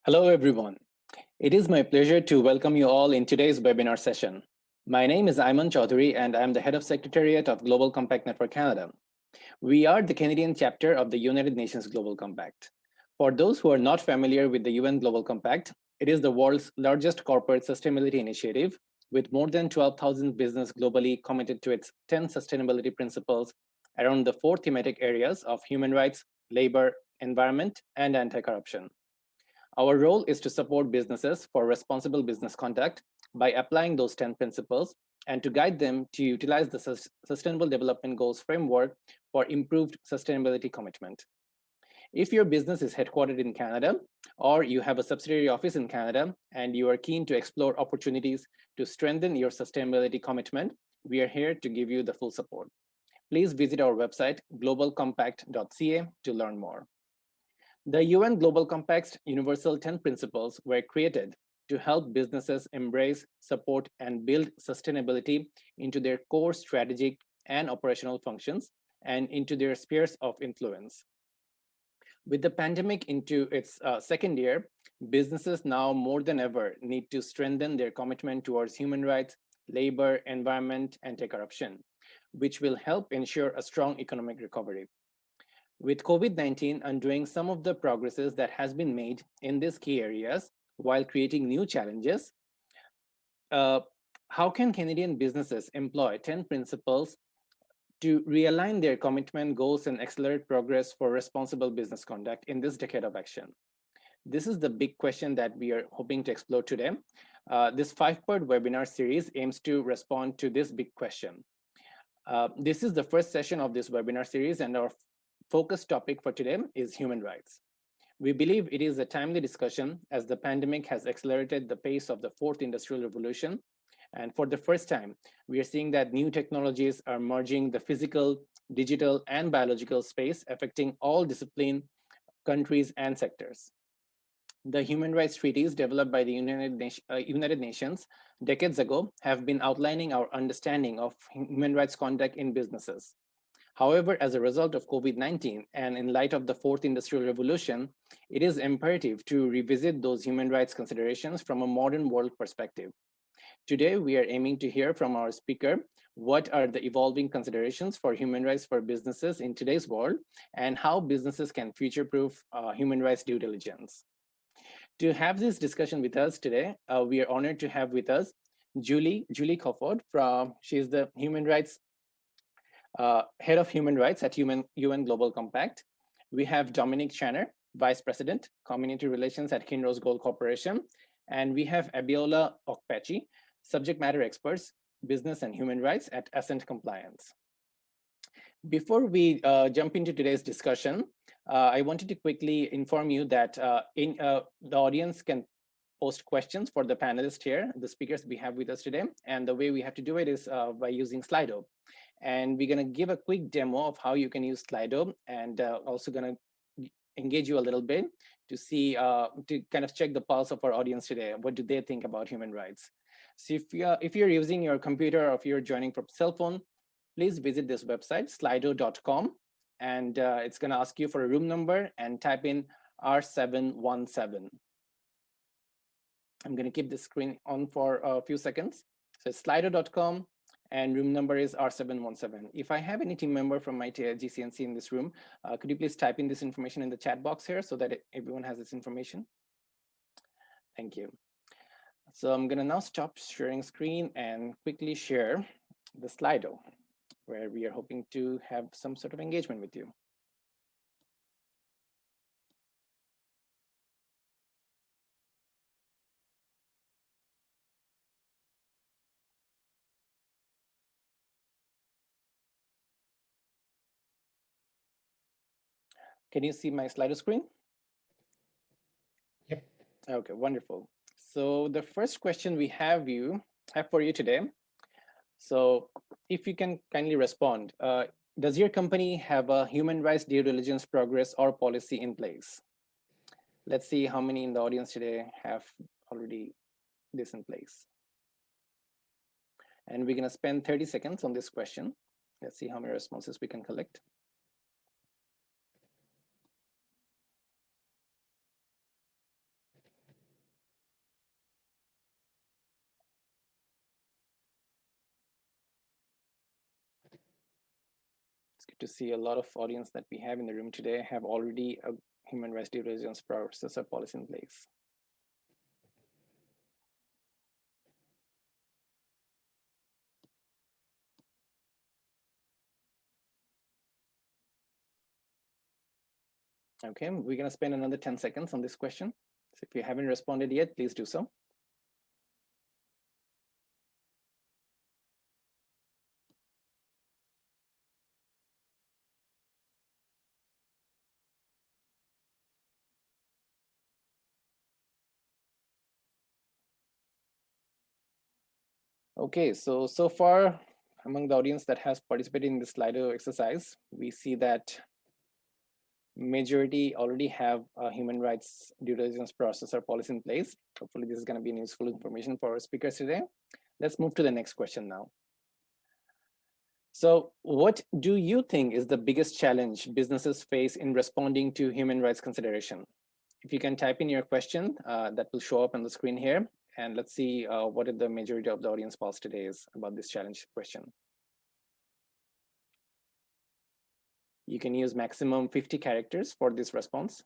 Hello, everyone. It is my pleasure to welcome you all in today's webinar session. My name is Ayman Chaudhary, and I'm the Head of Secretariat of Global Compact Network Canada. We are the Canadian chapter of the United Nations Global Compact. For those who are not familiar with the UN Global Compact, it is the world's largest corporate sustainability initiative with more than 12,000 businesses globally committed to its 10 sustainability principles around the four thematic areas of human rights, labor, environment, and anti-corruption. Our role is to support businesses for responsible business conduct by applying those 10 principles and to guide them to utilize the Sustainable Development Goals framework for improved sustainability commitment. If your business is headquartered in Canada or you have a subsidiary office in Canada and you are keen to explore opportunities to strengthen your sustainability commitment, we are here to give you the full support. Please visit our website, globalcompact.ca, to learn more. The UN Global Compact's Universal 10 Principles were created to help businesses embrace, support, and build sustainability into their core strategic and operational functions and into their spheres of influence. With the pandemic into its second year, businesses now more than ever need to strengthen their commitment towards human rights, labor, environment, and anti-corruption, which will help ensure a strong economic recovery. With COVID-19 undoing some of the progresses that has been made in these key areas while creating new challenges, how can Canadian businesses employ 10 principles to realign their commitment goals and accelerate progress for responsible business conduct in this decade of action? This is the big question that we are hoping to explore today. This 5-part webinar series aims to respond to this big question. This is the first session of this webinar series, and our focus topic for today is human rights. We believe it is a timely discussion as the pandemic has accelerated the pace of the fourth industrial revolution. And for the first time, we are seeing that new technologies are merging the physical, digital, and biological space, affecting all discipline, countries, and sectors. The human rights treaties developed by the United Nations decades ago have been outlining our understanding of human rights conduct in businesses. However, as a result of COVID-19 and in light of the fourth industrial revolution, it is imperative to revisit those human rights considerations from a modern world perspective. Today, we are aiming to hear from our speaker what are the evolving considerations for human rights for businesses in today's world and how businesses can future-proof human rights due diligence. To have this discussion with us today, we are honored to have with us Julie Cofford. She is the Head of Human Rights at UN Global Compact. We have Dominic Channer, Vice President, Community Relations at Kinross Gold Corporation. And we have Albiola Okpechi, Subject Matter Experts, Business and Human Rights at Ascent Compliance. Before we jump into today's discussion, I wanted to quickly inform you that the audience can post questions for the panelists here, the speakers we have with us today. And the way we have to do it is by using Slido. And we're going to give a quick demo of how you can use Slido, and also going to engage you a little bit to see, to kind of check the pulse of our audience today. What do they think about human rights? So if you're using your computer or if you're joining from cell phone, please visit this website, slido.com, and it's going to ask you for a room number and type in R717. I'm going to keep the screen on for a few seconds. So it's slido.com. And room number is R717. If I have any team member from my GCNC in this room, could you please type in this information in the chat box here so that everyone has this information? Thank you. So I'm gonna now stop sharing screen and quickly share the Slido, where we are hoping to have some sort of engagement with you. Can you see my Slido screen? Yep. Okay, wonderful. So the first question we have for you today. So if you can kindly respond, does your company have a human rights due diligence progress or policy in place? Let's see how many in the audience today have already this in place. And we're going to spend 30 seconds on this question. Let's see how many responses we can collect. It's good to see a lot of audience that we have in the room today have already a human rights due diligence process or policy in place. Okay, we're going to spend another 10 seconds on this question. So if you haven't responded yet, please do so. Okay, so far among the audience that has participated in this Slido exercise, we see that majority already have a human rights due diligence process or policy in place. Hopefully this is going to be useful information for our speakers today. Let's move to the next question now. So what do you think is the biggest challenge businesses face in responding to human rights consideration? If you can type in your question, that will show up on the screen here. And let's see what the majority of the audience pulse today is about this challenge question. You can use maximum 50 characters for this response.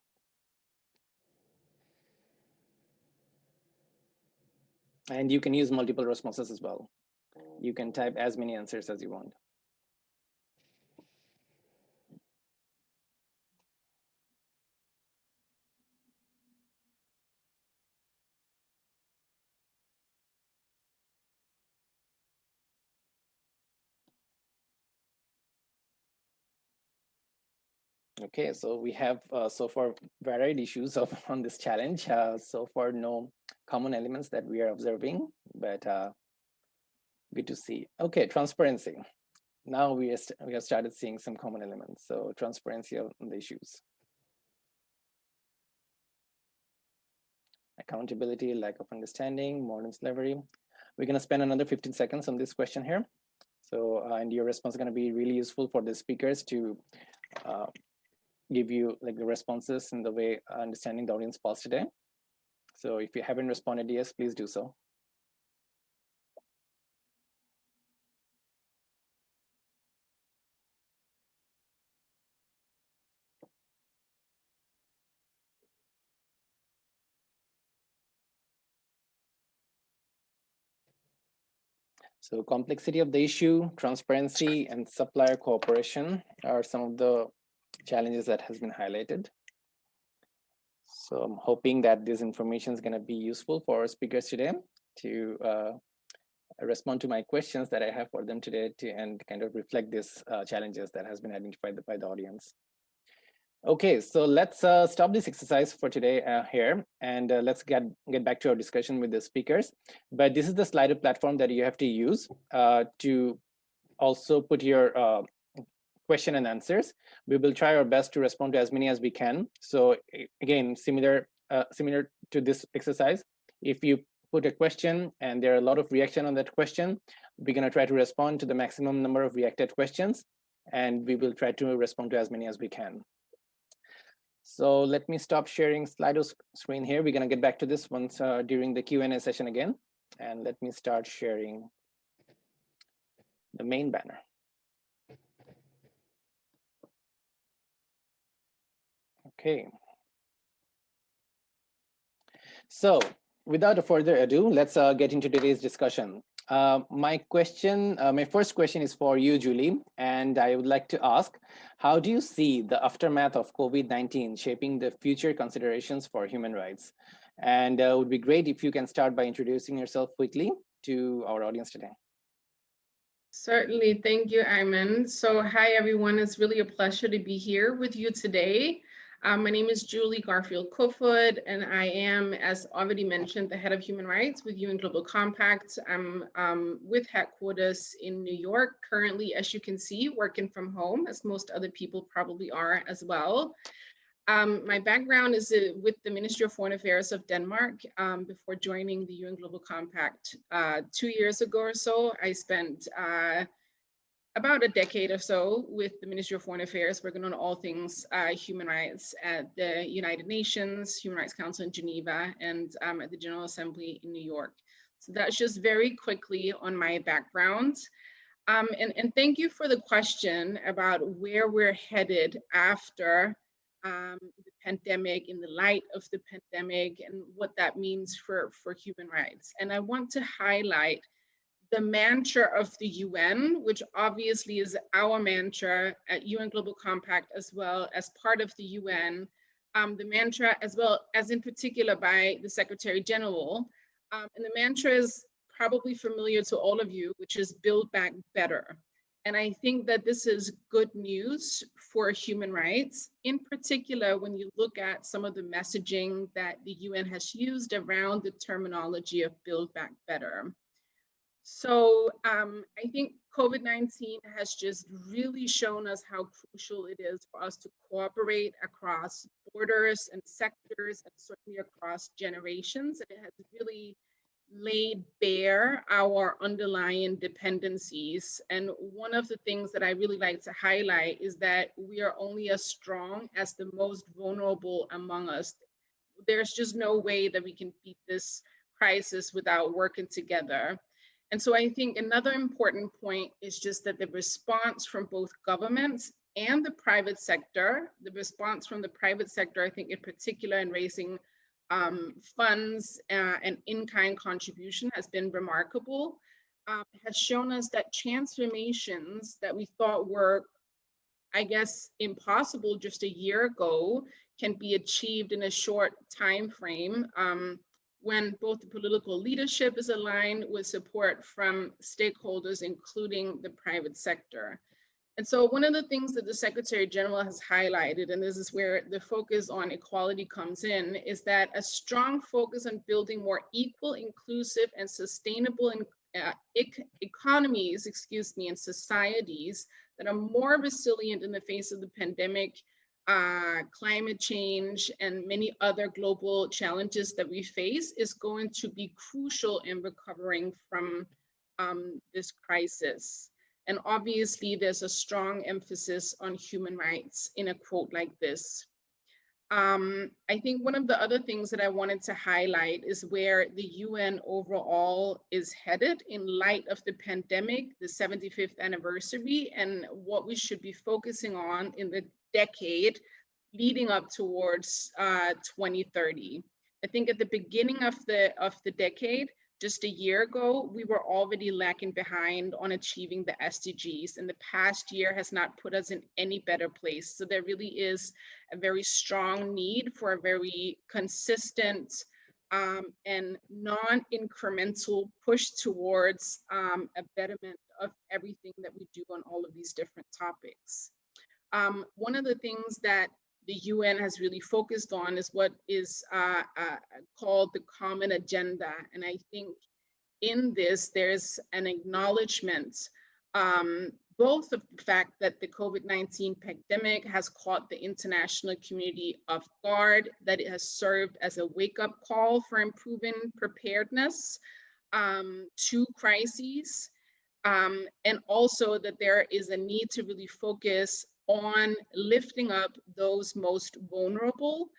And you can use multiple responses as well. You can type as many answers as you want. Okay, so we have so far varied issues on this challenge. So far, no common elements that we are observing, but good to see. Okay, transparency. Now we have started seeing some common elements. So transparency on the issues. Accountability, lack of understanding, modern slavery. We're going to spend another 15 seconds on this question here. So, and your response is going to be really useful for the speakers to give you like the responses in the way understanding the audience pulse today. So if you haven't responded yet, please do so. So complexity of the issue, transparency, and supplier cooperation are some of the challenges that has been highlighted. So I'm hoping that this information is going to be useful for our speakers today to respond to my questions that I have for them today and kind of reflect these challenges that has been identified by the audience. Okay, so let's stop this exercise for today here, and let's get back to our discussion with the speakers. But this is the Slido platform that you have to use to also put your question and answers. We will try our best to respond to as many as we can. So again, similar to this exercise, if you put a question and there are a lot of reaction on that question, we're going to try to respond to the maximum number of reacted questions, and we will try to respond to as many as we can. So let me stop sharing Slido screen here. We're going to get back to this once during the Q&A session again. And let me start sharing the main banner. Okay. So without further ado, let's get into today's discussion. My first question is for you, Julie, and I would like to ask, how do you see the aftermath of COVID-19 shaping the future considerations for human rights? And it would be great if you can start by introducing yourself quickly to our audience today. Certainly, thank you, Ayman. So hi, everyone. It's really a pleasure to be here with you today. My name is Julie Garfield Kofod, and I am, as already mentioned, the head of human rights with UN Global Compact. I'm with headquarters in New York, currently, as you can see, working from home, as most other people probably are as well. My background is with the Ministry of Foreign Affairs of Denmark. Before joining the UN Global Compact 2 years ago or so, I spent about a decade or so with the Ministry of Foreign Affairs, working on all things human rights at the United Nations, Human Rights Council in Geneva, and at the General Assembly in New York. So that's just very quickly on my background. And thank you for the question about where we're headed after the pandemic, in the light of the pandemic, and what that means for human rights. And I want to highlight the mantra of the UN, which obviously is our mantra at UN Global Compact, as well as part of the UN, the mantra as well as in particular by the Secretary General. And the mantra is probably familiar to all of you, which is build back better. And I think that this is good news for human rights, in particular, when you look at some of the messaging that the UN has used around the terminology of build back better. So I think COVID-19 has just really shown us how crucial it is for us to cooperate across borders and sectors, and certainly across generations. And it has really laid bare our underlying dependencies. And one of the things that I really like to highlight is that we are only as strong as the most vulnerable among us. There's just no way that we can beat this crisis without working together. And so I think another important point is just that the response from both governments and the private sector, the response from the private sector, I think in particular in raising funds and in-kind contribution has been remarkable, has shown us that transformations that we thought were, I guess, impossible just a year ago can be achieved in a short time frame when both the political leadership is aligned with support from stakeholders, including the private sector. And so one of the things that the Secretary General has highlighted, and this is where the focus on equality comes in, is that a strong focus on building more equal, inclusive, and sustainable economies, and societies that are more resilient in the face of the pandemic, climate change, and many other global challenges that we face is going to be crucial in recovering from this crisis. And obviously, there's a strong emphasis on human rights in a quote like this. I think one of the other things that I wanted to highlight is where the UN overall is headed in light of the pandemic, the 75th anniversary, and what we should be focusing on in the decade leading up towards 2030. I think at the beginning of the decade, just a year ago, we were already lagging behind on achieving the SDGs, and the past year has not put us in any better place. So there really is a very strong need for a very consistent and non-incremental push towards a betterment of everything that we do on all of these different topics. One of the things that the UN has really focused on is what is called the common agenda. And I think in this, there's an acknowledgement, both of the fact that the COVID-19 pandemic has caught the international community off guard, that it has served as a wake-up call for improving preparedness to crises, and also that there is a need to really focus on lifting up those most vulnerable,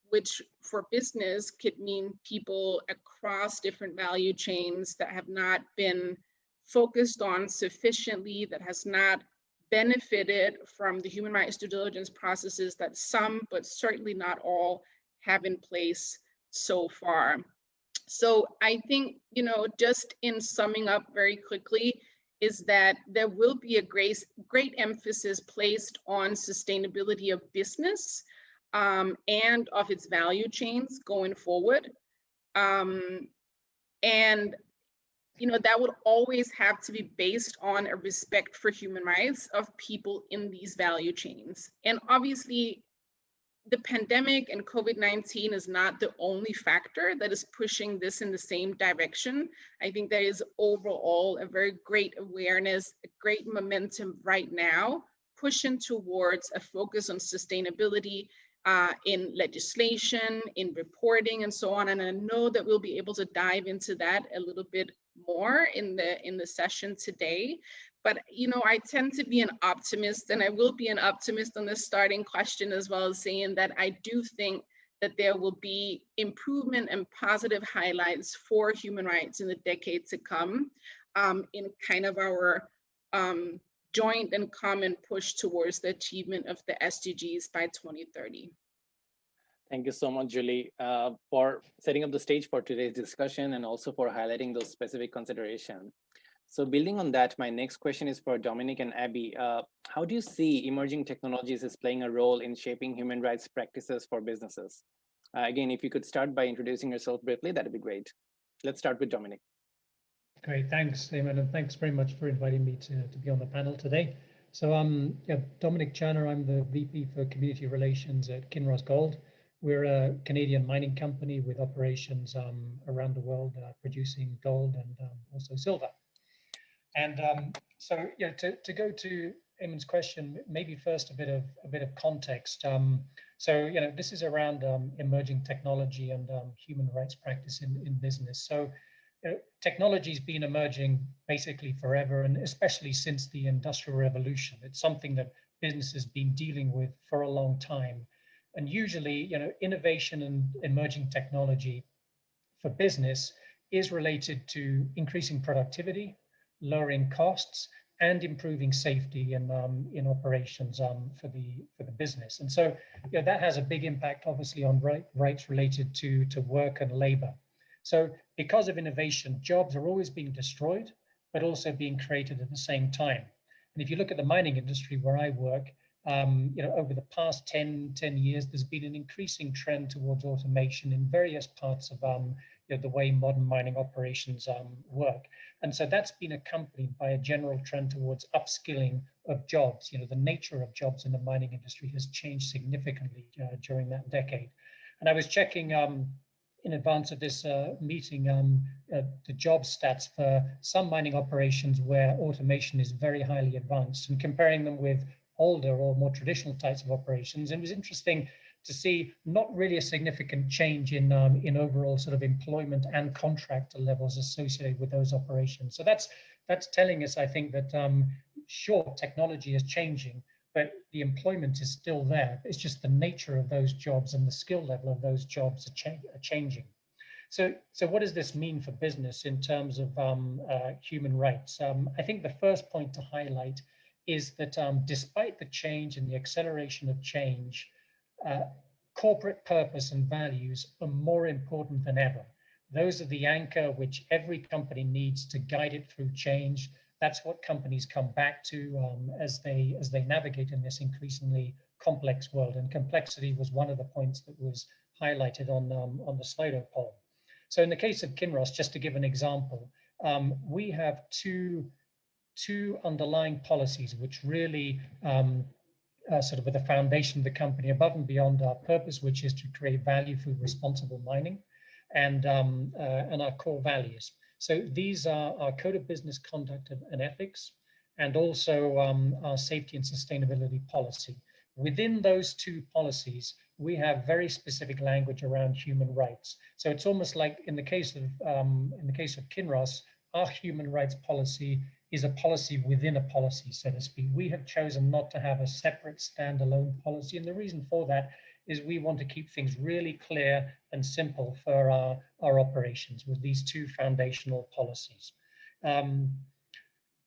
which for business could mean people across different value chains that have not been focused on sufficiently, that has not benefited from the human rights due diligence processes that some, but certainly not all, have in place so far. So I think, just in summing up very quickly, is that there will be a great emphasis placed on sustainability of business and of its value chains going forward. And that would always have to be based on a respect for human rights of people in these value chains. And obviously, the pandemic and COVID-19 is not the only factor that is pushing this in the same direction. I think there is overall a very great awareness, a great momentum right now, pushing towards a focus on sustainability in legislation, in reporting, and so on. And I know that we'll be able to dive into that a little bit more in the session today. But I tend to be an optimist, and I will be an optimist on this starting question as well, as saying that I do think that there will be improvement and positive highlights for human rights in the decade to come. in kind of our joint and common push towards the achievement of the SDGs by 2030. Thank you so much, Julie, for setting up the stage for today's discussion and also for highlighting those specific considerations. So building on that, my next question is for Dominic and Abby. How do you see emerging technologies as playing a role in shaping human rights practices for businesses? Again, if you could start by introducing yourself briefly, that'd be great. Let's start with Dominic. Great, thanks, Eamon, and thanks very much for inviting me to be on the panel today. So yeah, Dominic Channer, I'm the VP for Community Relations at Kinross Gold. We're a Canadian mining company with operations around the world producing gold and also silver. And so yeah, to go to Eamon's question, maybe first a bit of context. So this is around emerging technology and human rights practice in business. So technology's been emerging basically forever, and especially since the Industrial Revolution. It's something that business has been dealing with for a long time. And usually, innovation and emerging technology for business is related to increasing productivity, lowering costs, and improving safety in operations for the business. And so that has a big impact, obviously, on rights related to work and labor. So because of innovation, jobs are always being destroyed, but also being created at the same time. And if you look at the mining industry where I work, over the past 10 years, there's been an increasing trend towards automation in various parts of the way modern mining operations work. And so that's been accompanied by a general trend towards upskilling of jobs. The nature of jobs in the mining industry has changed significantly during that decade. And I was checking in advance of this meeting the job stats for some mining operations where automation is very highly advanced, and comparing them with older or more traditional types of operations. And it was interesting to see not really a significant change in overall sort of employment and contractor levels associated with those operations. So that's telling us, I think, that sure, technology is changing, but the employment is still there. It's just the nature of those jobs and the skill level of those jobs are changing. So what does this mean for business in terms of human rights? I think the first point to highlight is that despite the change and the acceleration of change, corporate purpose and values are more important than ever. Those are the anchor which every company needs to guide it through change. That's what companies come back to as they navigate in this increasingly complex world. And complexity was one of the points that was highlighted on the Slido poll. So in the case of Kinross, just to give an example, we have two underlying policies which really sort of with the foundation of the company above and beyond our purpose, which is to create value through responsible mining, and our core values. So these are our code of business conduct and ethics, and also our safety and sustainability policy. Within those two policies, we have very specific language around human rights. So it's almost like in the case of Kinross, our human rights policy is a policy within a policy, so to speak. We have chosen not to have a separate standalone policy, and the reason for that is we want to keep things really clear and simple for our operations with these two foundational policies.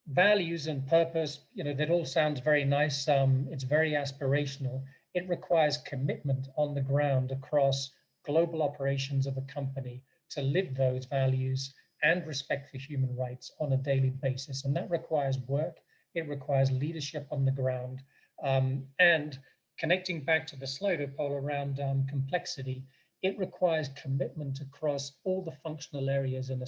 Values and purpose, that all sounds very nice. It's very aspirational. It requires commitment on the ground across global operations of a company to live those values and respect for human rights on a daily basis. And that requires work. It requires leadership on the ground. And connecting back to the Slido poll around complexity, it requires commitment across all the functional areas in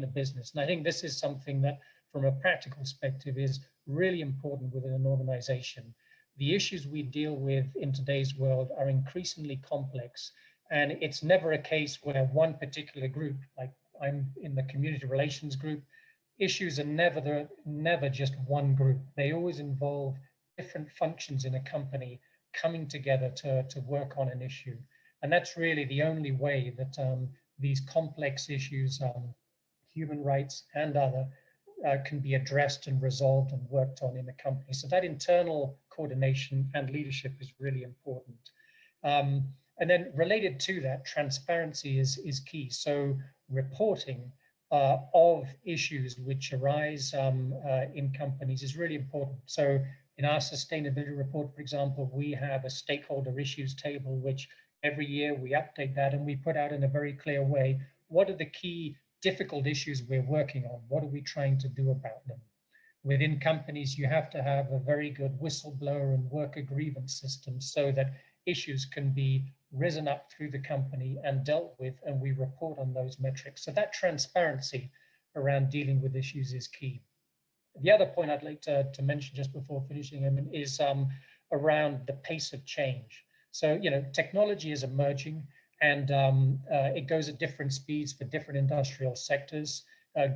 a business. And I think this is something that, from a practical perspective, is really important within an organization. The issues we deal with in today's world are increasingly complex, and it's never a case where one particular group, like I'm in the community relations group, issues are never just one group. They always involve different functions in a company coming together to work on an issue. And that's really the only way that these complex issues, human rights and other, can be addressed and resolved and worked on in a company. So that internal coordination and leadership is really important. And then related to that, transparency is key. So reporting of issues which arise in companies is really important. So in our sustainability report, for example, we have a stakeholder issues table, which every year we update that and we put out in a very clear way, what are the key difficult issues we're working on? What are we trying to do about them? Within companies, you have to have a very good whistleblower and worker grievance system so that issues can be risen up through the company and dealt with, and we report on those metrics. So that transparency around dealing with issues is key. The other point I'd like to mention just before finishing, is around the pace of change. So, technology is emerging and it goes at different speeds for different industrial sectors.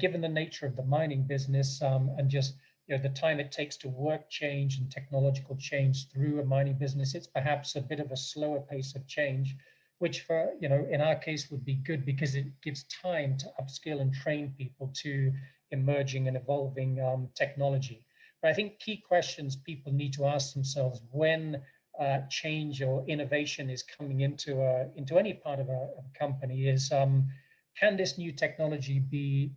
Given the nature of the mining business and just the time it takes to work change and technological change through a mining business, it's perhaps a bit of a slower pace of change, which for, in our case would be good because it gives time to upskill and train people to emerging and evolving technology. But I think key questions people need to ask themselves when change or innovation is coming into any part of a company is, can this new technology be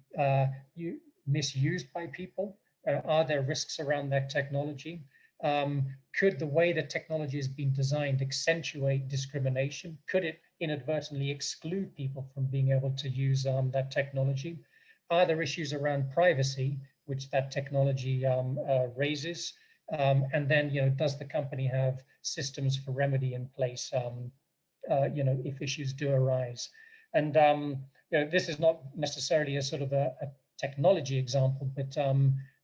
misused by people? Are there risks around that technology? Could the way that technology has been designed accentuate discrimination? Could it inadvertently exclude people from being able to use that technology? Are there issues around privacy, which that technology raises? And then, does the company have systems for remedy in place, if issues do arise? And this is not necessarily a sort of a technology example, but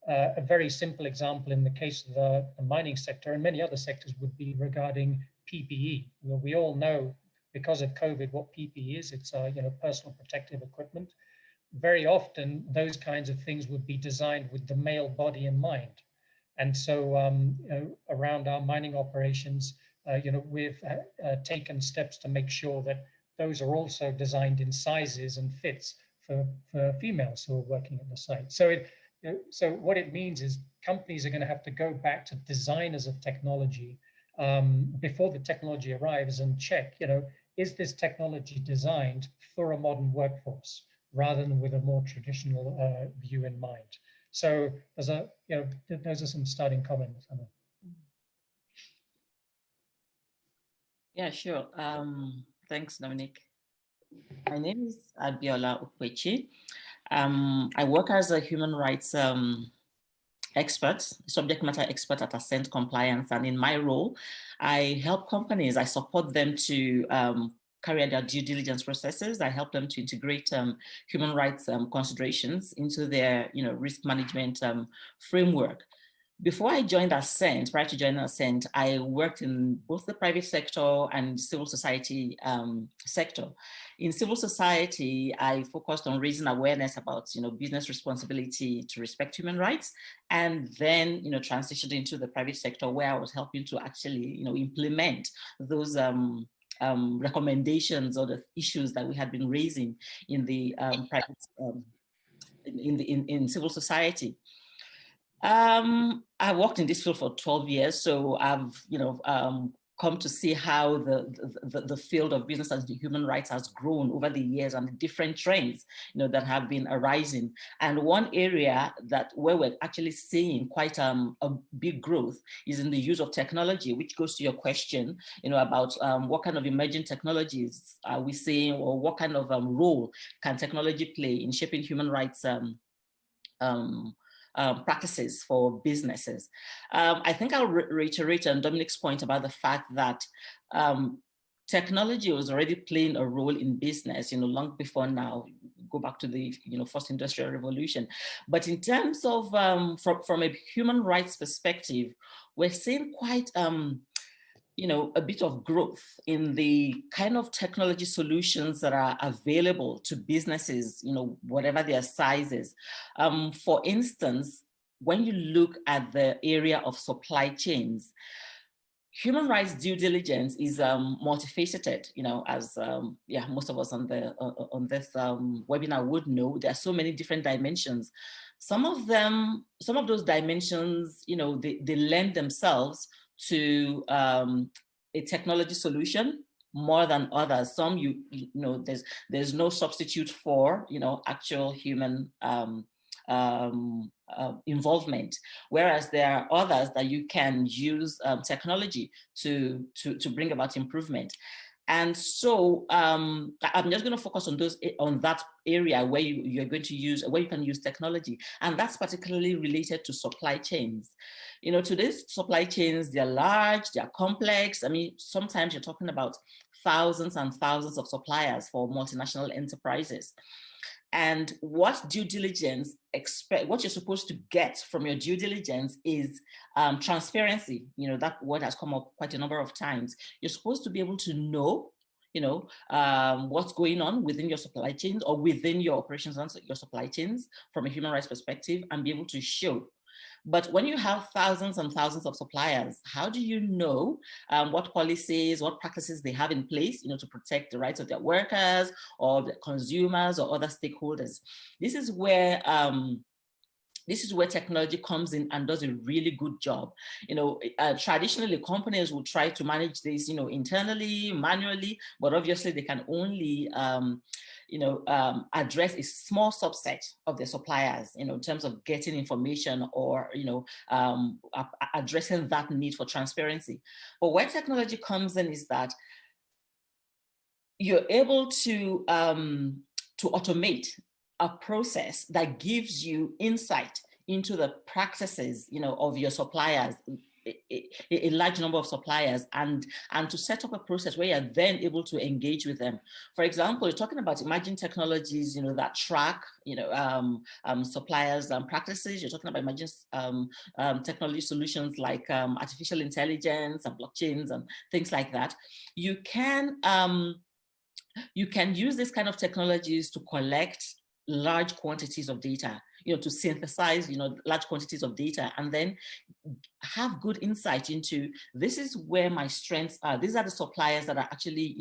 a very simple example in the case of the mining sector and many other sectors would be regarding PPE. Well, we all know because of COVID what PPE is. It's personal protective equipment. Very often those kinds of things would be designed with the male body in mind. And so around our mining operations, we've taken steps to make sure that those are also designed in sizes and fits for females who are working at the site. So so what it means is companies are going to have to go back to designers of technology before the technology arrives and check, is this technology designed for a modern workforce rather than with a more traditional view in mind? So those are some starting comments. Yeah, sure. Thanks, Dominic. My name is Albiola. I work as a human rights expert, subject matter expert at Ascent Compliance. And in my role, I help companies, I support them to carry out their due diligence processes. I help them to integrate human rights considerations into their risk management framework. Before I joined Ascent, prior to joining Ascent, I worked in both the private sector and civil society sector. In civil society, I focused on raising awareness about business responsibility to respect human rights, and then transitioned into the private sector where I was helping to actually implement those recommendations or the issues that we had been raising in the private in civil society. I worked in this field for 12 years, so I've come to see how the field of business and human rights has grown over the years and the different trends that have been arising. And one area where we're actually seeing quite a big growth is in the use of technology, which goes to your question about what kind of emerging technologies are we seeing, or what kind of role can technology play in shaping human rights practices for businesses. I think I'll reiterate on Dominic's point about the fact that technology was already playing a role in business, long before now. Go back to the first industrial revolution. But in terms of from a human rights perspective, we're seeing quite a bit of growth in the kind of technology solutions that are available to businesses, whatever their sizes. For instance, when you look at the area of supply chains, human rights due diligence is multifaceted, as most of us on this webinar would know. There are so many different dimensions. Some of those dimensions, they lend themselves to a technology solution, more than others. Some you know there's no substitute for actual human involvement, whereas there are others that you can use technology to bring about improvement. And so I'm just going to focus on that area where you're going to use, where you can use technology. And that's particularly related to supply chains. Today's supply chains, they're large, they're complex. I mean, sometimes you're talking about thousands and thousands of suppliers for multinational enterprises. And what due diligence what you're supposed to get from your due diligence is transparency. That word has come up quite a number of times. You're supposed to be able to know, what's going on within your supply chains or within your operations and your supply chains from a human rights perspective, and be able to show. But when you have thousands and thousands of suppliers, how do you know what policies, what practices they have in place, to protect the rights of their workers or the consumers or other stakeholders? This is where technology comes in and does a really good job. Traditionally, companies will try to manage this, internally, manually, but obviously they can only address a small subset of their suppliers, in terms of getting information or, addressing that need for transparency. But where technology comes in is that you're able to automate a process that gives you insight into the practices, of your suppliers, a large number of suppliers, and to set up a process where you're then able to engage with them. For example, you're talking about emerging technologies, that track, suppliers and practices. You're talking about emerging technology solutions like artificial intelligence and blockchains and things like that. You can use this kind of technologies to collect large quantities of data, to synthesize, large quantities of data, and then have good insight into, this is where my strengths are. These are the suppliers that are actually,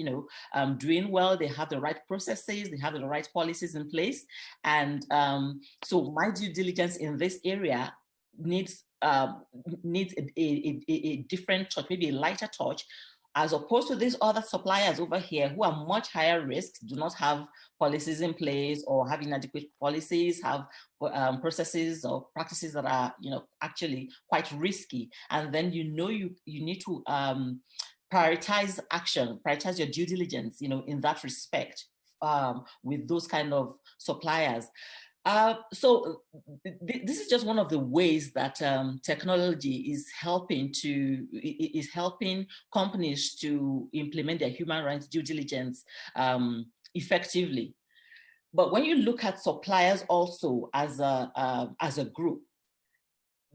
doing well. They have the right processes, they have the right policies in place. And so my due diligence in this area needs a different touch, maybe a lighter touch, as opposed to these other suppliers over here who are much higher risk, do not have policies in place or have inadequate policies, have processes or practices that are, actually quite risky. And then, you need to prioritize action, prioritize your due diligence, in that respect, with those kind of suppliers. So this is just one of the ways that technology is helping companies to implement their human rights due diligence effectively. But when you look at suppliers also as a group,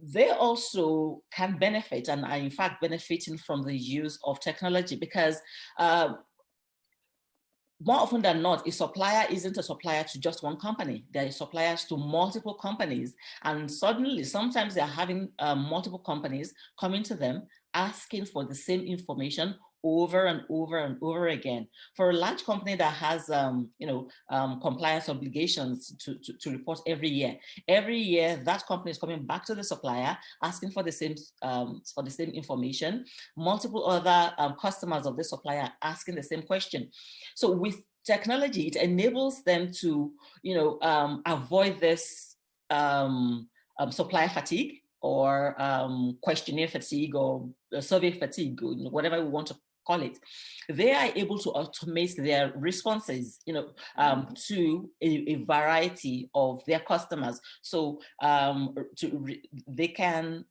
they also can benefit and are in fact benefiting from the use of technology, because more often than not, a supplier isn't a supplier to just one company. They're suppliers to multiple companies. And suddenly, sometimes they're having multiple companies coming to them asking for the same information over and over and over again. For a large company that has, compliance obligations to report every year, that company is coming back to the supplier asking for the same information. Multiple other customers of the supplier asking the same question. So with technology, it enables them to, avoid this supplier fatigue or questionnaire fatigue or survey fatigue, whatever we want to call it. They are able to automate their responses, to a variety of their customers. So they can,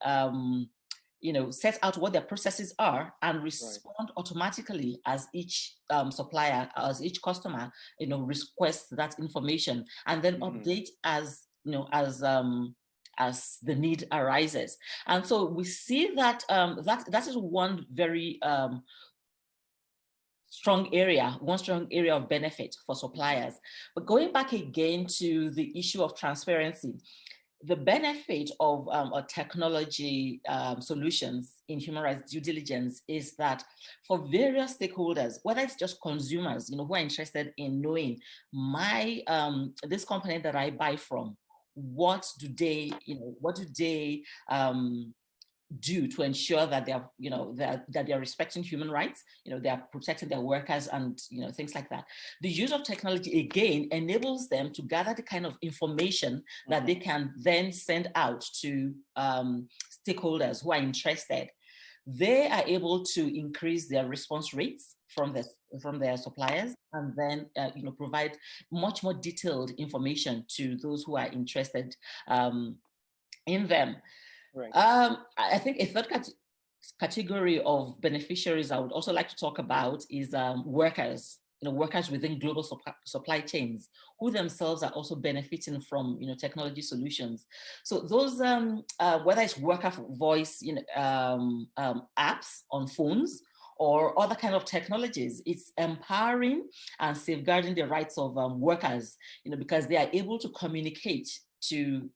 set out what their processes are and respond automatically as each supplier, as each customer, requests that information, and then update as the need arises. And so we see that that is one very strong area of benefit for suppliers. But going back again to the issue of transparency, the benefit of technology solutions in human rights due diligence is that for various stakeholders, whether it's just consumers, who are interested in knowing this company that I buy from, what do they do to ensure that they are, that they are respecting human rights, they are protecting their workers and, things like that. The use of technology, again, enables them to gather the kind of information that they can then send out to stakeholders who are interested. They are able to increase their response rates from their suppliers, and then provide much more detailed information to those who are interested in them. Right. I think a third category of beneficiaries I would also like to talk about is workers. Workers within global supply chains who themselves are also benefiting from technology solutions. So those whether it's worker voice apps on phones or other kind of technologies, it's empowering and safeguarding the rights of workers, because they are able to communicate to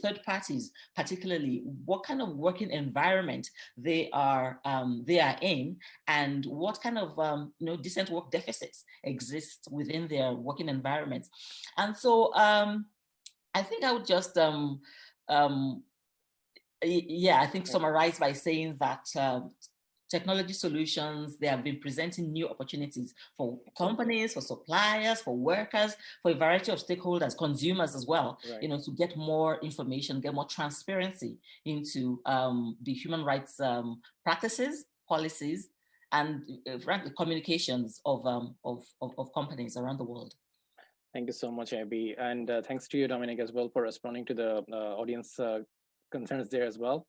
third parties, particularly what kind of working environment they are in, and what kind of decent work deficits exist within their working environments. And so I think I would just summarize by saying that technology solutions, they have been presenting new opportunities for companies, for suppliers, for workers, for a variety of stakeholders, consumers as well, right, to get more information, get more transparency into the human rights practices, policies, and frankly, communications of companies around the world. Thank you so much, Abby. And thanks to you, Dominic, as well, for responding to the audience concerns there as well.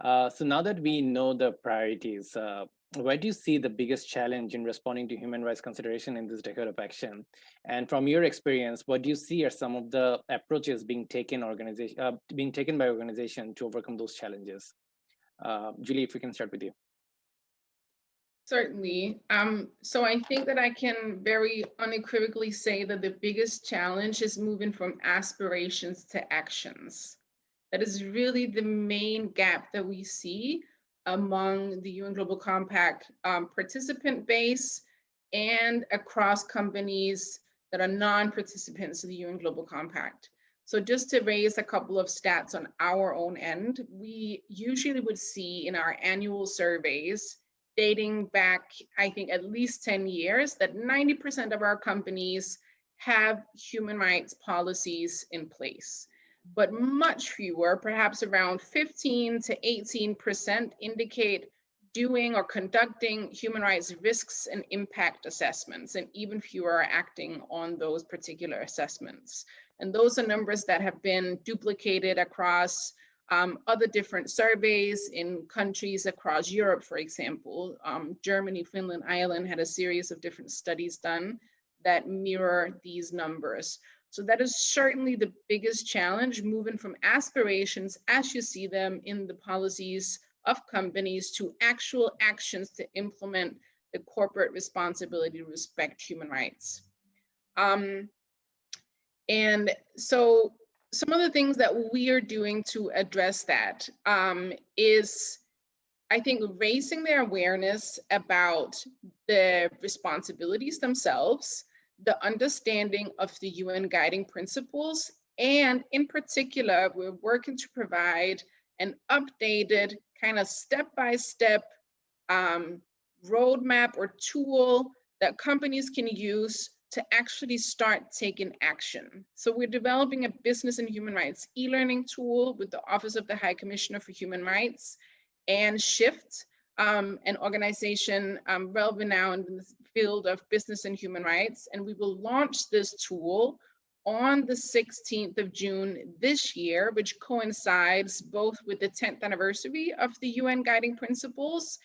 So now that we know the priorities, where do you see the biggest challenge in responding to human rights consideration in this decade of action? And from your experience, what do you see are some of the approaches being taken by organization to overcome those challenges? Julie, if we can start with you. Certainly. So I think that I can very unequivocally say that the biggest challenge is moving from aspirations to actions. That is really the main gap that we see among the UN Global Compact participant base and across companies that are non-participants of the UN Global Compact. So just to raise a couple of stats on our own end, we usually would see in our annual surveys dating back, I think, at least 10 years, that 90% of our companies have human rights policies in place. But much fewer, perhaps around 15 to 18%, indicate doing or conducting human rights risks and impact assessments, and even fewer are acting on those particular assessments. And those are numbers that have been duplicated across other different surveys in countries across Europe, for example. Germany, Finland, Ireland had a series of different studies done that mirror these numbers. So that is certainly the biggest challenge, moving from aspirations as you see them in the policies of companies to actual actions to implement the corporate responsibility to respect human rights. And so some of the things that we are doing to address that is, I think, raising their awareness about the responsibilities themselves, the understanding of the UN guiding principles, and in particular, we're working to provide an updated kind of step-by-step roadmap or tool that companies can use to actually start taking action. So we're developing a business and human rights e-learning tool with the Office of the High Commissioner for Human Rights and SHIFT, an organization well renowned in the field of business and human rights. And we will launch this tool on the 16th of June this year, which coincides both with the 10th anniversary of the UN Guiding Principles,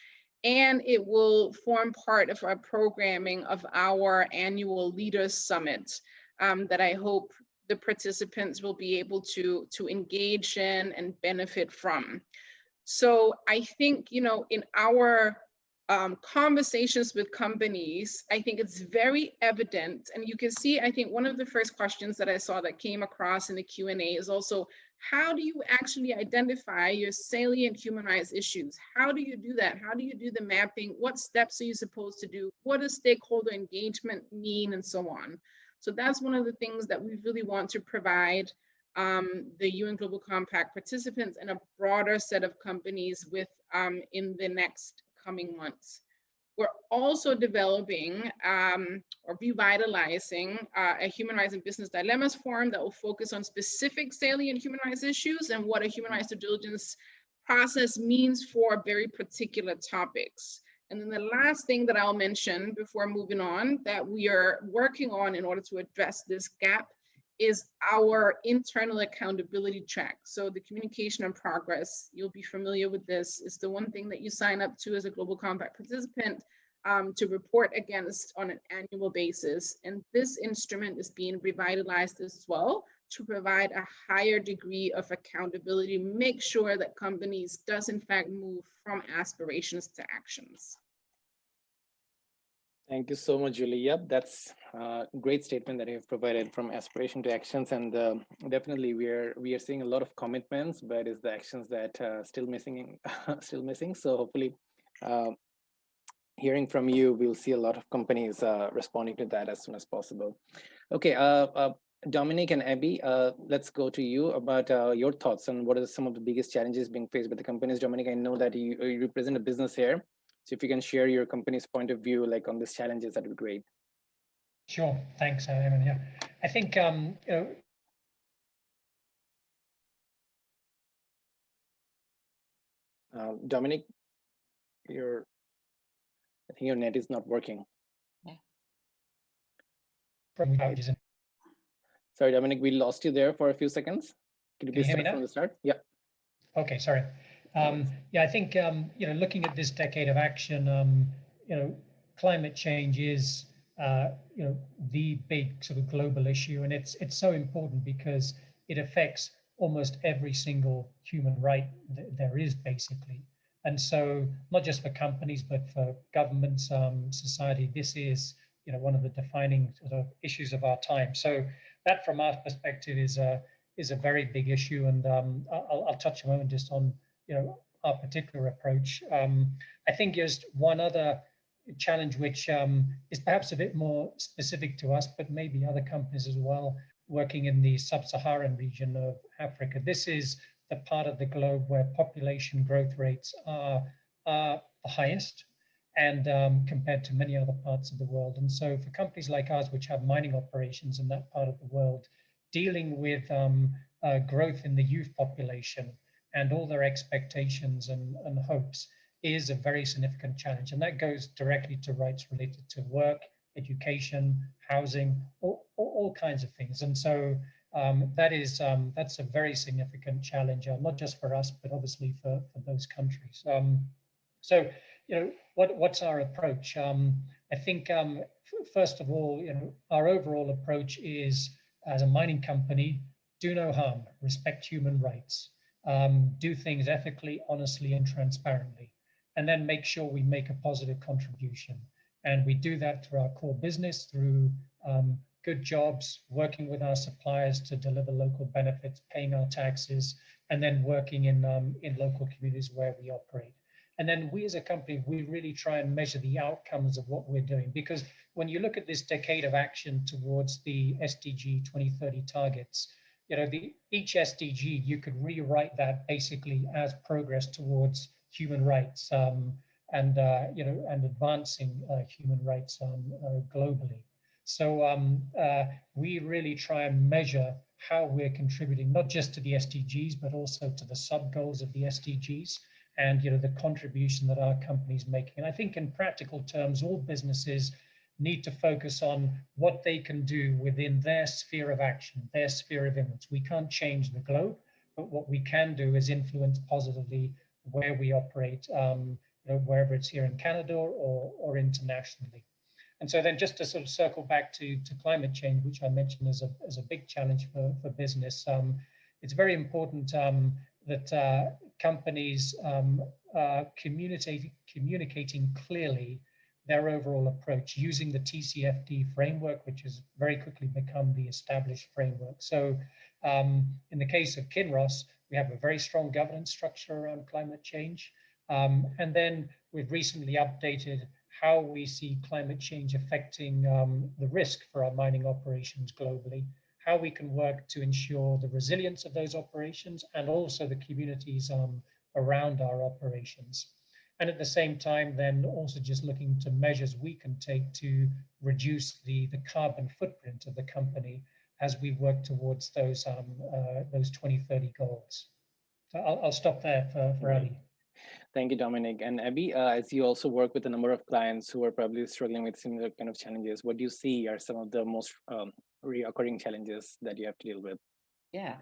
and it will form part of our programming of our annual Leaders Summit that I hope the participants will be able to engage in and benefit from. So I think, in our conversations with companies, I think it's very evident, and you can see, I think one of the first questions that I saw that came across in the Q&A is also, how do you actually identify your salient human rights issues? How do you do that? How do you do the mapping? What steps are you supposed to do? What does stakeholder engagement mean, and so on? So that's one of the things that we really want to provide the UN Global Compact participants, and a broader set of companies with in the next coming months. We're also developing or revitalizing a human rights and business dilemmas forum that will focus on specific salient human rights issues and what a human rights due diligence process means for very particular topics. And then the last thing that I'll mention before moving on that we are working on in order to address this gap is our internal accountability track. So the communication and progress, you'll be familiar with this, is the one thing that you sign up to as a Global Compact participant to report against on an annual basis. And this instrument is being revitalized as well to provide a higher degree of accountability, make sure that companies does in fact move from aspirations to actions. Thank you so much, Julie. Yep, that's a great statement that you have provided, from aspiration to actions. And definitely we are seeing a lot of commitments, but it's the actions that still missing. So hopefully hearing from you, we'll see a lot of companies responding to that as soon as possible. Okay, Dominic and Abby, let's go to you about your thoughts on what are some of the biggest challenges being faced by the companies. Dominic, I know that you represent a business here. So if you can share your company's point of view, like on these challenges, that'd be great. Sure, thanks, Eamon. Yeah, I think you know, Dominic, I think your net is not working. Yeah. Sorry, Dominic, we lost you there for a few seconds. Could you please start from the start? Yeah. Okay, sorry. Yeah, I think you know, looking at this decade of action, you know, climate change is you know, the big sort of global issue, and it's so important because it affects almost every single human right there is, basically. And so, not just for companies, but for governments, society, this is, you know, one of the defining sort of issues of our time. So that, from our perspective, is a very big issue, and I'll touch a moment just on, you know, our particular approach. I think just one other challenge, which is perhaps a bit more specific to us, but maybe other companies as well, working in the sub-Saharan region of Africa. This is the part of the globe where population growth rates are the highest, and compared to many other parts of the world. And so for companies like ours, which have mining operations in that part of the world, dealing with growth in the youth population and all their expectations and hopes is a very significant challenge. And that goes directly to rights related to work, education, housing, all kinds of things. And so that's a very significant challenge, not just for us, but obviously for those countries. So, you know, what's our approach? I think, first of all, you know, our overall approach is, as a mining company, do no harm, respect human rights, do things ethically, honestly, and transparently, and then make sure we make a positive contribution. And we do that through our core business, through good jobs, working with our suppliers to deliver local benefits, paying our taxes, and then working in local communities where we operate. And then we as a company, we really try and measure the outcomes of what we're doing. Because when you look at this decade of action towards the SDG 2030 targets, you know, each SDG, you could rewrite that basically as progress towards human rights and you know, and advancing human rights globally. So we really try and measure how we're contributing, not just to the SDGs, but also to the sub-goals of the SDGs, and, you know, the contribution that our company's making. And I think in practical terms, all businesses need to focus on what they can do within their sphere of action, their sphere of influence. We can't change the globe, but what we can do is influence positively where we operate, you know, wherever it's here in Canada or internationally. And so then just to sort of circle back to climate change, which I mentioned as a big challenge for business, it's very important that companies communicating clearly their overall approach using the TCFD framework, which has very quickly become the established framework. So in the case of Kinross, we have a very strong governance structure around climate change. And then we've recently updated how we see climate change affecting the risk for our mining operations globally, how we can work to ensure the resilience of those operations and also the communities around our operations. And at the same time, then also just looking to measures we can take to reduce the carbon footprint of the company as we work towards those 2030 goals. So I'll stop there for Abby. Thank you, Dominic. And Abby, as you also work with a number of clients who are probably struggling with similar kind of challenges, what do you see are some of the most reoccurring challenges that you have to deal with? Yeah,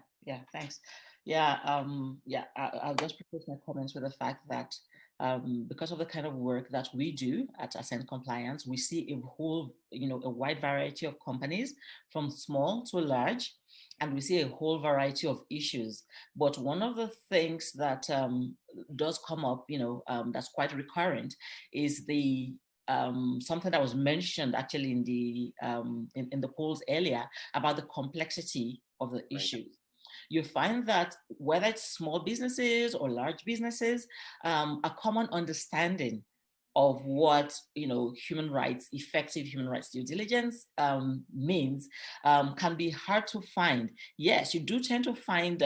thanks. I'll just preface my comments with the fact that because of the kind of work that we do at Ascent Compliance, we see a whole, a wide variety of companies from small to large, and we see a whole variety of issues. But one of the things that does come up, that's quite recurrent is the something that was mentioned actually in the in the polls earlier about the complexity of the issues. You find that whether it's small businesses or large businesses, a common understanding of what human rights, effective human rights due diligence means can be hard to find. Yes, you do tend to find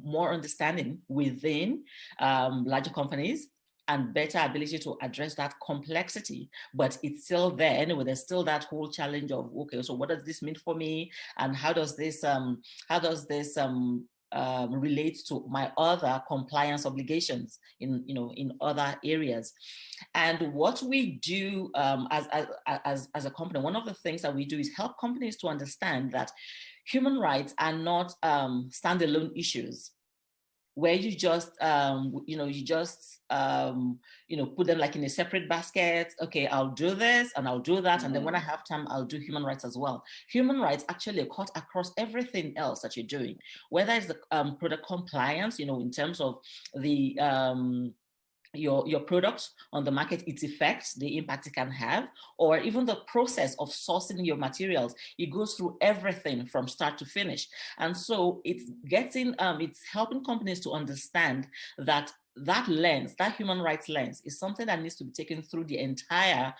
more understanding within larger companies and better ability to address that complexity, but it's still there anyway. There's still that whole challenge of, okay, so what does this mean for me, and how does this relate to my other compliance obligations in other areas? And what we do as a company, one of the things that we do is help companies to understand that human rights are not standalone issues where you just put them like in a separate basket. Okay, I'll do this and I'll do that, and then when I have time, I'll do human rights as well. Human rights actually cut across everything else that you're doing, whether it's the product compliance, in terms of the your product on the market, its effects, the impact it can have, or even the process of sourcing your materials. It goes through everything from start to finish. And so it's helping companies to understand that lens, that human rights lens, is something that needs to be taken through the entire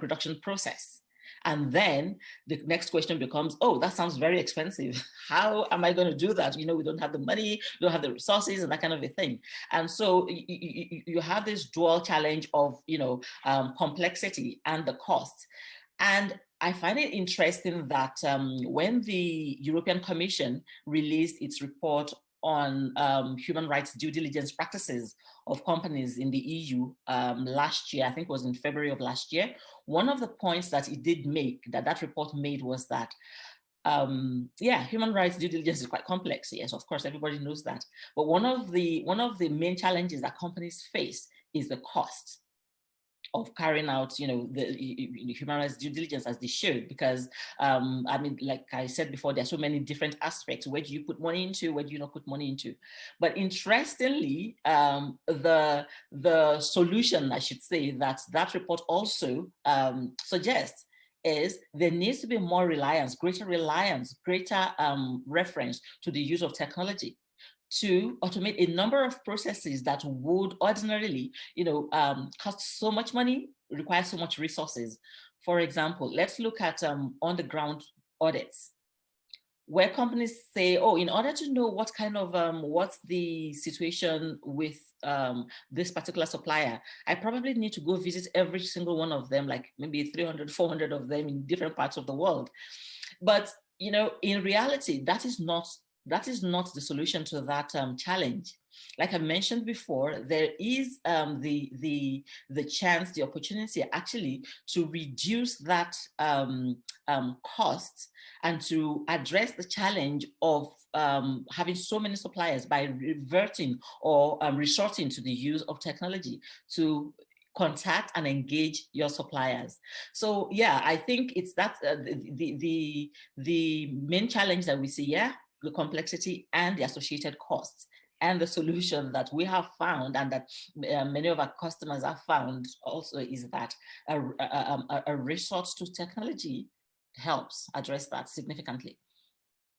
production process. And then the next question becomes, oh, that sounds very expensive. How am I going to do that? We don't have the money, we don't have the resources, and that kind of a thing. And so you have this dual challenge of, complexity and the cost. And I find it interesting that when the European Commission released its report on human rights due diligence practices of companies in the EU last year, I think it was in February of last year, one of the points that it did make, that report made, was that human rights due diligence is quite complex. Yes, of course, everybody knows that. But one of the main challenges that companies face is the cost of carrying out, the human rights due diligence as they should, because like I said before, there are so many different aspects. Where do you put money into? Where do you not put money into? But interestingly, the solution, I should say, that report also suggests is there needs to be more reliance, greater reference to the use of technology to automate a number of processes that would ordinarily, cost so much money, require so much resources. For example, let's look at on-the-ground audits, where companies say, oh, in order to know what kind of, what's the situation with this particular supplier, I probably need to go visit every single one of them, like maybe 300, 400 of them in different parts of the world. But, in reality, that is not the solution to that challenge. Like I mentioned before, there is the chance, the opportunity actually to reduce that cost and to address the challenge of having so many suppliers by reverting or resorting to the use of technology to contact and engage your suppliers. So yeah, I think it's that the main challenge that we see, the complexity and the associated costs. And the solution that we have found, and that many of our customers have found also, is that a resort to technology helps address that significantly.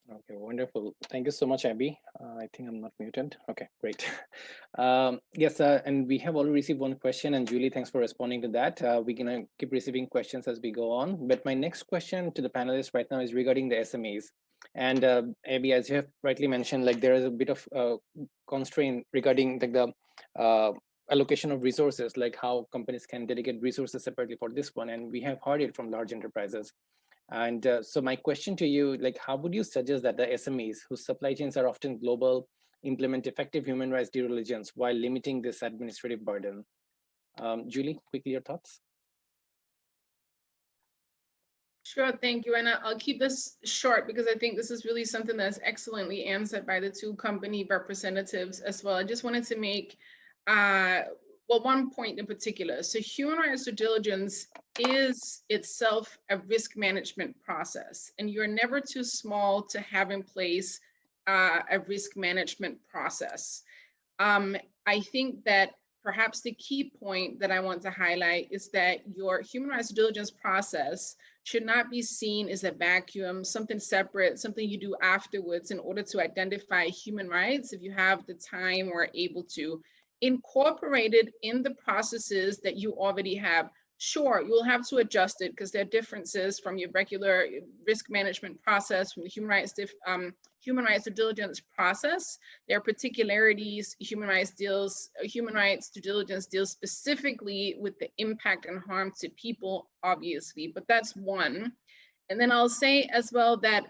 Okay, wonderful. Thank you so much, Abby. I think I'm not muted. Okay, great. Yes, and we have already received one question, and Julie, thanks for responding to that. We're gonna keep receiving questions as we go on. But my next question to the panelists right now is regarding the SMEs. And Abby, as you have rightly mentioned, like there is a bit of constraint regarding like the allocation of resources, like how companies can dedicate resources separately for this one. And we have heard it from large enterprises. And so my question to you, like, how would you suggest that the SMEs, whose supply chains are often global, implement effective human rights due diligence while limiting this administrative burden? Julie, quickly your thoughts? Sure, thank you. And I'll keep this short because I think this is really something that's excellently answered by the two company representatives as well. I just wanted to make well, one point in particular. So human rights due diligence is itself a risk management process, and you're never too small to have in place a risk management process. I think that perhaps the key point that I want to highlight is that your human rights due diligence process should not be seen as a vacuum, something separate, something you do afterwards in order to identify human rights if you have the time or are able to. Incorporate it in the processes that you already have. Sure, you'll have to adjust it because there are differences from your regular risk management process, from the human rights due diligence process. There are particularities. Human rights due diligence deals specifically with the impact and harm to people, obviously, but that's one. And then I'll say as well that,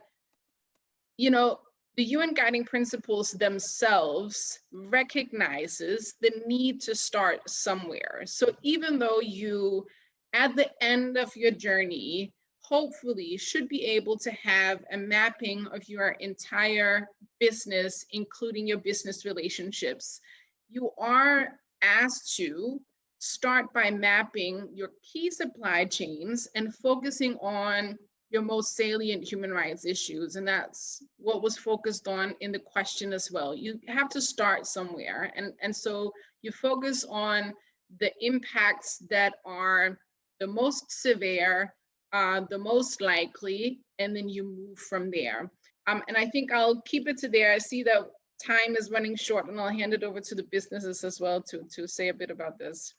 you know, the UN guiding principles themselves recognizes the need to start somewhere. So even though you, at the end of your journey, hopefully should be able to have a mapping of your entire business, including your business relationships, you are asked to start by mapping your key supply chains and focusing on your most salient human rights issues. And that's what was focused on in the question as well. You have to start somewhere. And so you focus on the impacts that are the most severe, the most likely, and then you move from there. And I think I'll keep it to there. I see that time is running short, and I'll hand it over to the businesses as well to say a bit about this.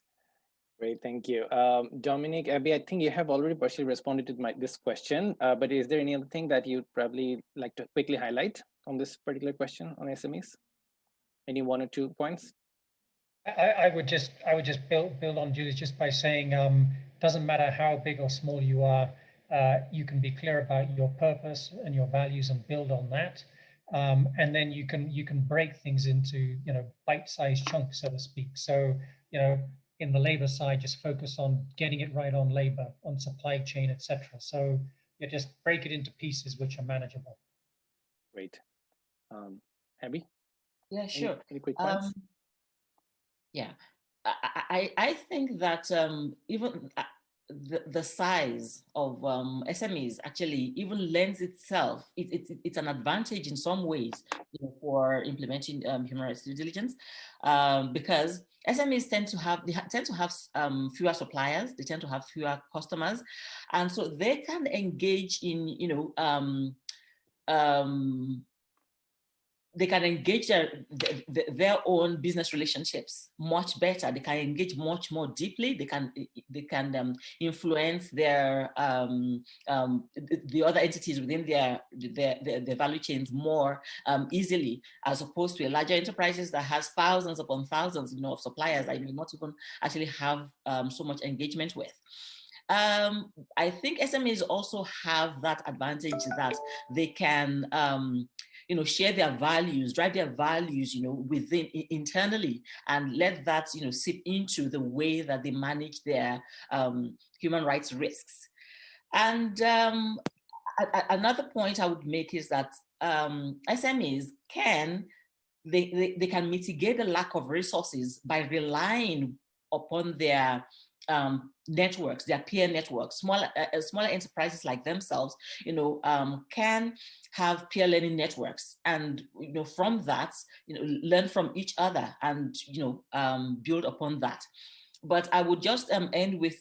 Great, thank you. Dominic, Abby, I think you have already partially responded to this question, but is there any other thing that you'd probably like to quickly highlight on this particular question on SMEs? Any one or 2 points? I would just build on Julie's just by saying doesn't matter how big or small you are, you can be clear about your purpose and your values and build on that, and then you can break things into bite-sized chunks, so to speak. So in the labor side, just focus on getting it right on labor, on supply chain, etc. So you just break it into pieces which are manageable. Great. Abby? Yeah, sure. Any quick points? Yeah, I think that even the size of SMEs actually even lends itself. It's an advantage in some ways, for implementing human rights due diligence, because SMEs tend to have fewer suppliers. They tend to have fewer customers, and so they can engage in they can engage their own business relationships much better. They can engage much more deeply. They can influence their the other entities within their value chains more easily, as opposed to a larger enterprises that has thousands upon thousands of suppliers that you may not even actually have so much engagement with. I think SMEs also have that advantage that they can share their values, drive their values, within internally, and let that, seep into the way that they manage their human rights risks. And another point I would make is that SMEs can mitigate the lack of resources by relying upon their networks, their peer networks. Smaller enterprises like themselves, can have peer learning networks, and from that, learn from each other and build upon that. But I would just end with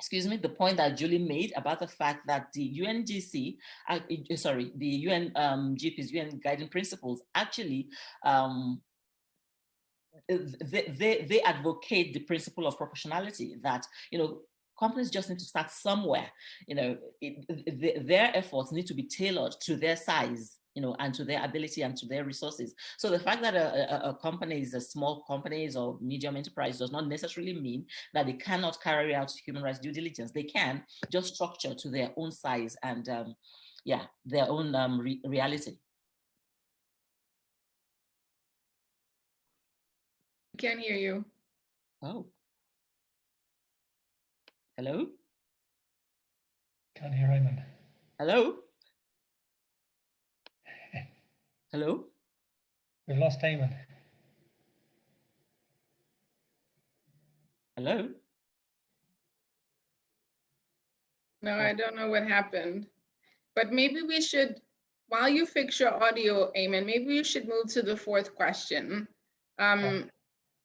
excuse me, the point that Julie made about the fact that the UNGC, the UN GP's UN guiding principles actually they advocate the principle of proportionality, that, you know, companies just need to start somewhere. You know, their efforts need to be tailored to their size, you know, and to their ability and to their resources. So the fact that a company is a small companies or medium enterprise does not necessarily mean that they cannot carry out human rights due diligence. They can, just structure to their own size and yeah, their own reality. Can't hear you. Oh. Hello? Can't hear Ayman. Hello? Hello? We've lost Ayman. Hello? No, I don't know what happened. But maybe we should, while you fix your audio, Eamon, maybe you should move to the fourth question.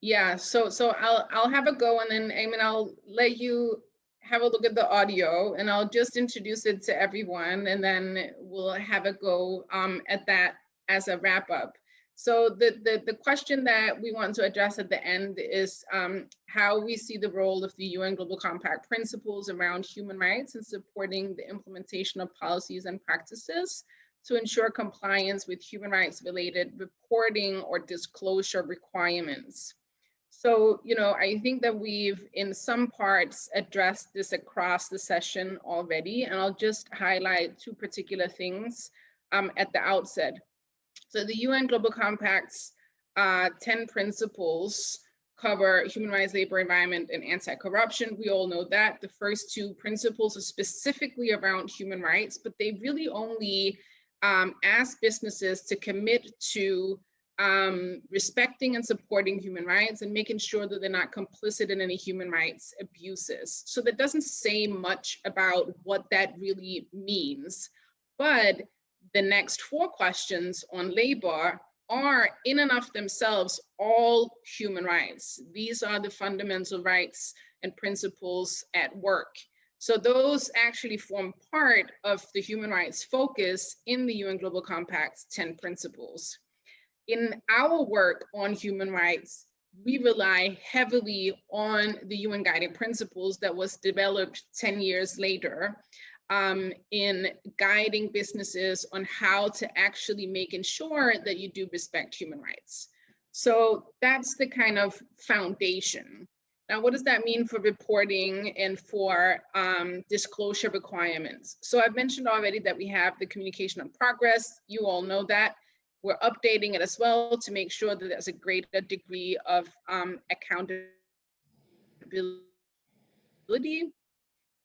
Yeah, so I'll have a go, and then Eamon, I'll let you have a look at the audio, and I'll just introduce it to everyone, and then we'll have a go at that as a wrap up. So the question that we want to address at the end is how we see the role of the UN Global Compact principles around human rights and supporting the implementation of policies and practices to ensure compliance with human rights related reporting or disclosure requirements. So, you know, I think that we've in some parts addressed this across the session already, and I'll just highlight two particular things at the outset. So the UN Global Compact's 10 principles cover human rights, labor, environment, and anti-corruption. We all know that. The first two principles are specifically around human rights, but they really only ask businesses to commit to respecting and supporting human rights and making sure that they're not complicit in any human rights abuses. So that doesn't say much about what that really means. But the next four questions on labor are in and of themselves all human rights. These are the fundamental rights and principles at work. So those actually form part of the human rights focus in the UN Global Compact's 10 principles. In our work on human rights, we rely heavily on the UN guiding principles that was developed 10 years later in guiding businesses on how to actually making sure that you do respect human rights. So that's the kind of foundation. Now, what does that mean for reporting and for disclosure requirements? So I've mentioned already that we have the communication on progress. You all know that. We're updating it as well to make sure that there's a greater degree of accountability.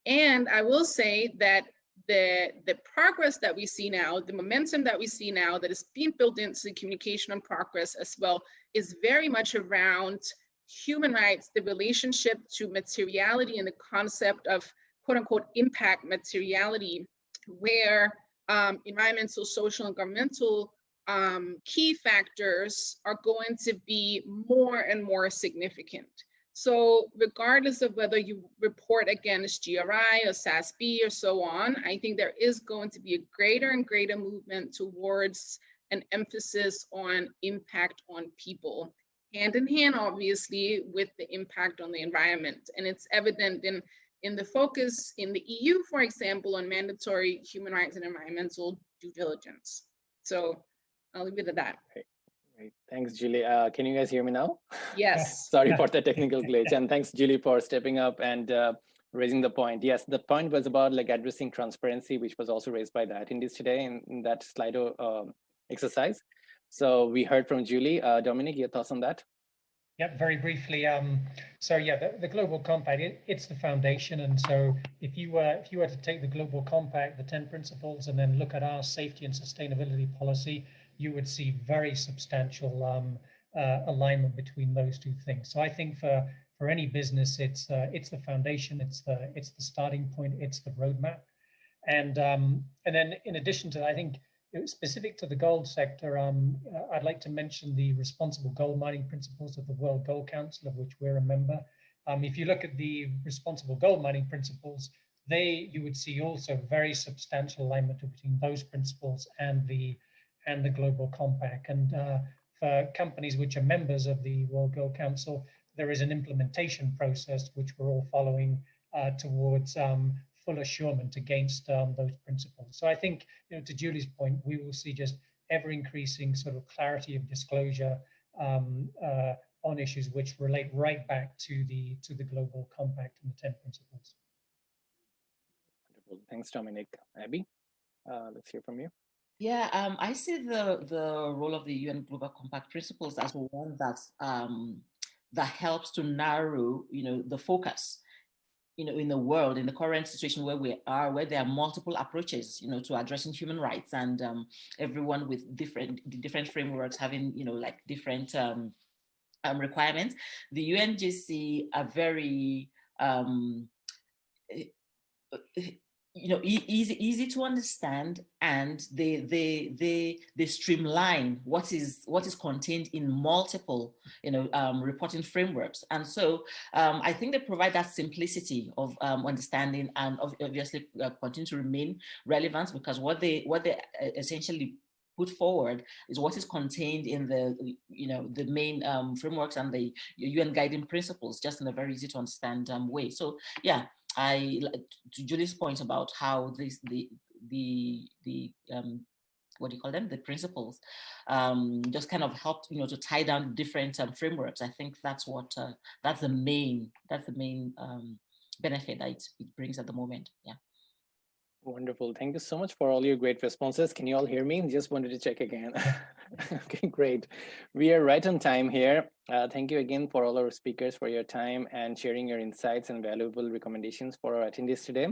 And I will say that the progress that we see now, the momentum that we see now that is being built into the communication on progress as well, is very much around human rights, the relationship to materiality and the concept of quote unquote impact materiality, where environmental, social, and governmental key factors are going to be more and more significant. So regardless of whether you report against GRI or SASB or so on, I think there is going to be a greater and greater movement towards an emphasis on impact on people, hand in hand, obviously, with the impact on the environment. And it's evident in the focus in the EU, for example, on mandatory human rights and environmental due diligence. So I'll leave it at that. Great. Thanks, Julie. Can you guys hear me now? Yes. Sorry for the technical glitch. And thanks, Julie, for stepping up and raising the point. Yes, the point was about like addressing transparency, which was also raised by the attendees today in that Slido exercise. So we heard from Julie. Dominic, your thoughts on that? Yep, very briefly. So yeah, the Global Compact, it's the foundation. And so if you were to take the Global Compact, the 10 principles, and then look at our safety and sustainability policy, you would see very substantial alignment between those two things. So I think for any business, it's the foundation, it's the starting point, it's the roadmap, and then in addition to that, I think specific to the gold sector, I'd like to mention the responsible gold mining principles of the World Gold Council, of which we're a member, If you look at the responsible gold mining principles, you would see also very substantial alignment between those principles and the Global Compact. And for companies which are members of the World Gold Council, there is an implementation process which we're all following towards full assurement against those principles. So I think, to Julie's point, we will see just ever increasing sort of clarity of disclosure on issues which relate right back to the Global Compact and the 10 principles. Wonderful. Thanks, Dominic. Abby, let's hear from you. Yeah, I see the role of the UN Global Compact principles as one that helps to narrow, the focus, in the world, in the current situation where we are, where there are multiple approaches, to addressing human rights, and everyone with different frameworks having, like different requirements. The UNGC are very easy to understand, and they streamline what is contained in multiple reporting frameworks. And so I think they provide that simplicity of understanding, and obviously continue to remain relevant, because what they essentially put forward is what is contained in the main frameworks and the UN guiding principles, just in a very easy to understand way. So yeah, to Julie's point about how the what do you call them, the principles just kind of helped to tie down different frameworks. I think that's what that's the main benefit that it brings at the moment. Yeah. Wonderful. Thank you so much for all your great responses. Can you all hear me? Just wanted to check again. Okay, great. We are right on time here. Thank you again for all our speakers for your time and sharing your insights and valuable recommendations for our attendees today.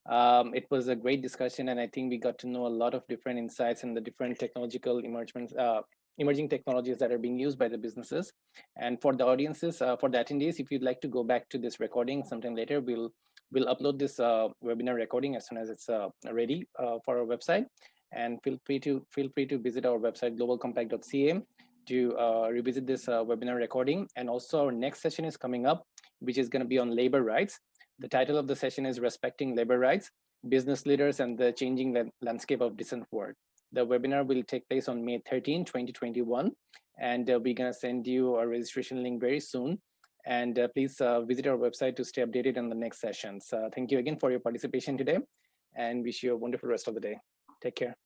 It was a great discussion, and I think we got to know a lot of different insights and the different technological emerging technologies that are being used by the businesses. And for the audiences, for the attendees, if you'd like to go back to this recording sometime later, we'll upload this webinar recording as soon as it's ready for our website. And feel free to visit our website, globalcompact.ca, to revisit this webinar recording. And also our next session is coming up, which is going to be on labor rights. The title of the session is Respecting Labor Rights, Business Leaders and the Changing Landscape of Decent Work. The webinar will take place on May 13, 2021. And we're going to send you a registration link very soon. And please visit our website to stay updated on the next sessions. Thank you again for your participation today, and wish you a wonderful rest of the day. Take care.